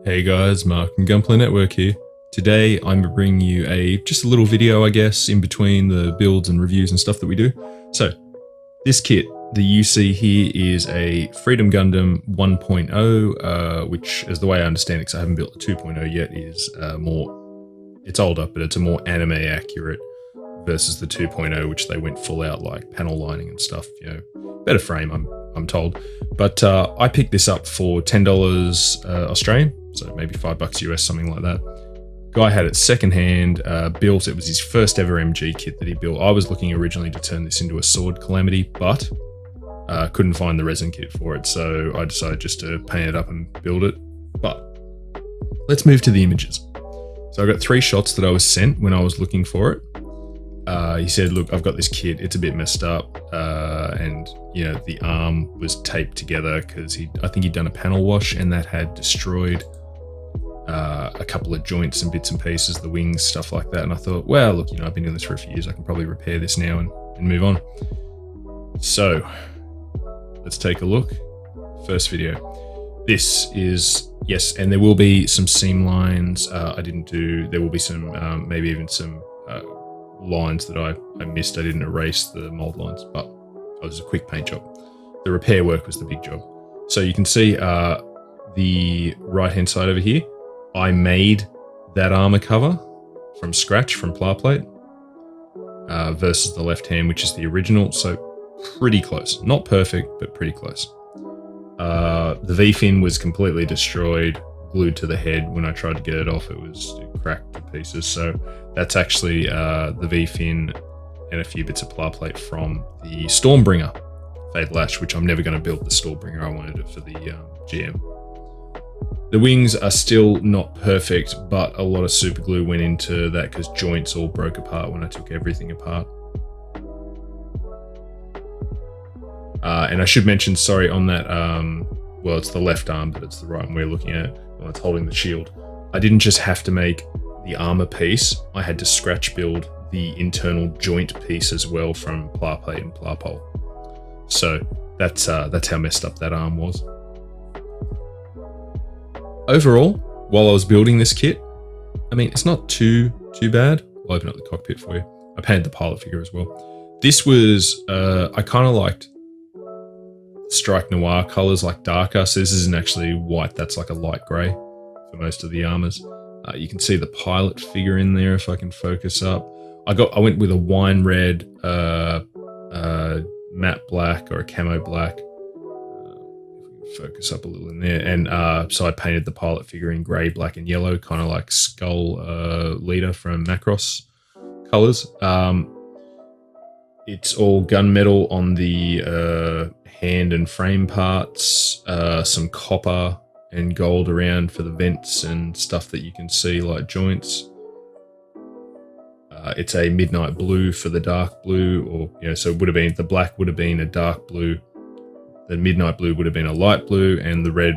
Hey guys, Mark from Gunpla Network here. Today I'm bringing you just a little video, I guess, in between the builds and reviews and stuff that we do. So, this kit that you see here is a Freedom Gundam 1.0, which, as the way I understand it, because I haven't built the 2.0 yet, is it's older, but it's a more anime accurate versus the 2.0, which they went full out like panel lining and stuff. You know, better frame, I'm told. But I picked this up for $10 Australian, so maybe $5 US, something like that. Guy had it secondhand, built. It was his first ever MG kit that he built. I was looking originally to turn this into a sword calamity, but couldn't find the resin kit for it, so I decided just to paint it up and build it. But let's move to the images. So I got 3 shots that I was sent when I was looking for it. He said, look, I've got this kit, it's a bit messed up, and you know, the arm was taped together because I think he'd done a panel wash and that had destroyed a couple of joints and bits and pieces, the wings, stuff like that. And I thought, well, look, you know, I've been doing this for a few years, I can probably repair this now and move on. So let's take a look. First video. This is, yes, and there will be some seam lines I didn't do. There will be some, maybe even some lines that I missed. I didn't erase the mold lines, but it was a quick paint job. The repair work was the big job. So you can see the right hand side over here, I made that armor cover from scratch from pla plate versus the left hand, which is the original. So pretty close, not perfect, but pretty close. The V-fin was completely destroyed, glued to the head. When I tried to get it off, it cracked to pieces. So that's actually the V-fin and a few bits of pla plate from the Stormbringer Fade Lash, which I'm never going to build the Stormbringer. I wanted it for the GM. The wings are still not perfect, but a lot of super glue went into that because joints all broke apart when I took everything apart. And I should mention, sorry, on that, well, it's the left arm, but it's the right one we're looking at. Well, it's holding the shield. I didn't just have to make the armor piece, I had to scratch build the internal joint piece as well from pla plate and pla pole. So that's how messed up that arm was. Overall, while I was building this kit, I mean, it's not too bad. I'll open up the cockpit for you. I painted the pilot figure as well. This was, I kind of liked Strike Noir colors, like darker. So this isn't actually white, that's like a light gray for most of the armors. You can see the pilot figure in there if I can focus up. I went with a wine red, matte black or a camo black. Focus up a little in there, and so I painted the pilot figure in grey, black, and yellow, kind of like Skull Leader from Macross colors. It's all gunmetal on the hand and frame parts, some copper and gold around for the vents and stuff that you can see, like joints. It's a midnight blue for the dark blue, or you know, so it would have been, the black would have been a dark blue. The midnight blue would have been a light blue, and the red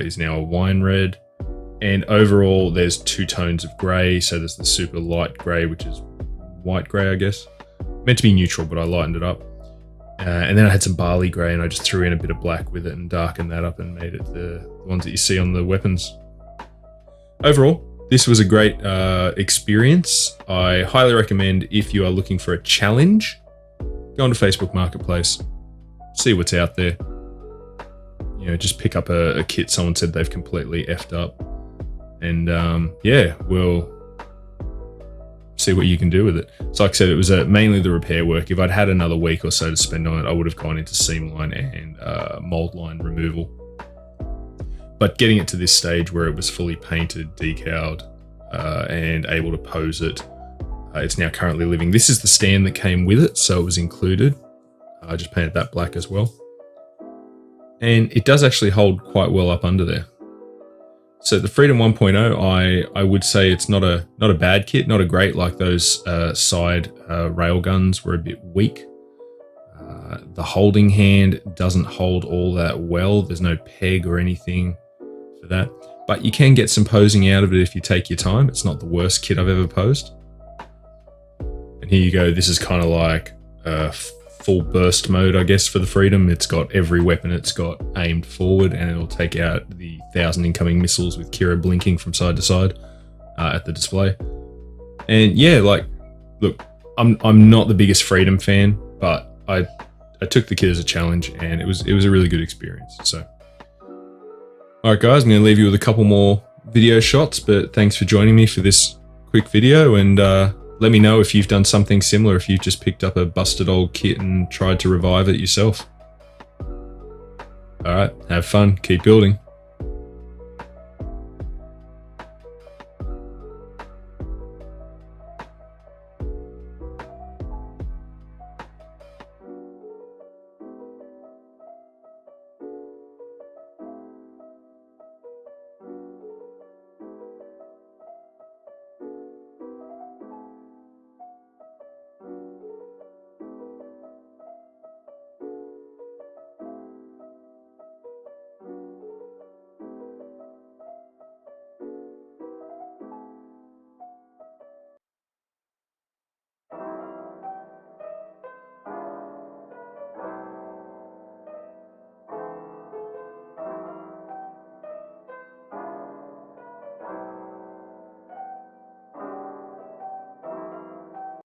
is now a wine red. And overall, there's 2 tones of grey. So there's the super light grey, which is white grey, I guess. Meant to be neutral, but I lightened it up. And then I had some barley grey, and I just threw in a bit of black with it and darkened that up and made it the ones that you see on the weapons. Overall, this was a great experience. I highly recommend, if you are looking for a challenge, go onto Facebook Marketplace. See what's out there. You know, just pick up a kit someone said they've completely effed up, and yeah, we'll see what you can do with it. So like I said, it was mainly the repair work. If I'd had another week or so to spend on it, I would have gone into seam line and mold line removal. But getting it to this stage where it was fully painted, decaled, and able to pose it, it's now currently living. This is the stand that came with it, so it was included. I just painted that black as well. And it does actually hold quite well up under there. So the Freedom 1.0, I would say it's not a bad kit, not a great, like those side rail guns were a bit weak. The holding hand doesn't hold all that well. There's no peg or anything for that. But you can get some posing out of it if you take your time. It's not the worst kit I've ever posed. And here you go. This is kind of like full burst mode, I guess, for the Freedom. It's got every weapon it's got aimed forward, and it'll take out the 1,000 incoming missiles with Kira blinking from side to side at the display. And yeah, like, look, I'm not the biggest Freedom fan, but I took the kit as a challenge, and it was a really good experience. So, all right, guys, I'm going to leave you with a couple more video shots, but thanks for joining me for this quick video, and let me know if you've done something similar, if you've just picked up a busted old kit and tried to revive it yourself. All right, have fun, keep building.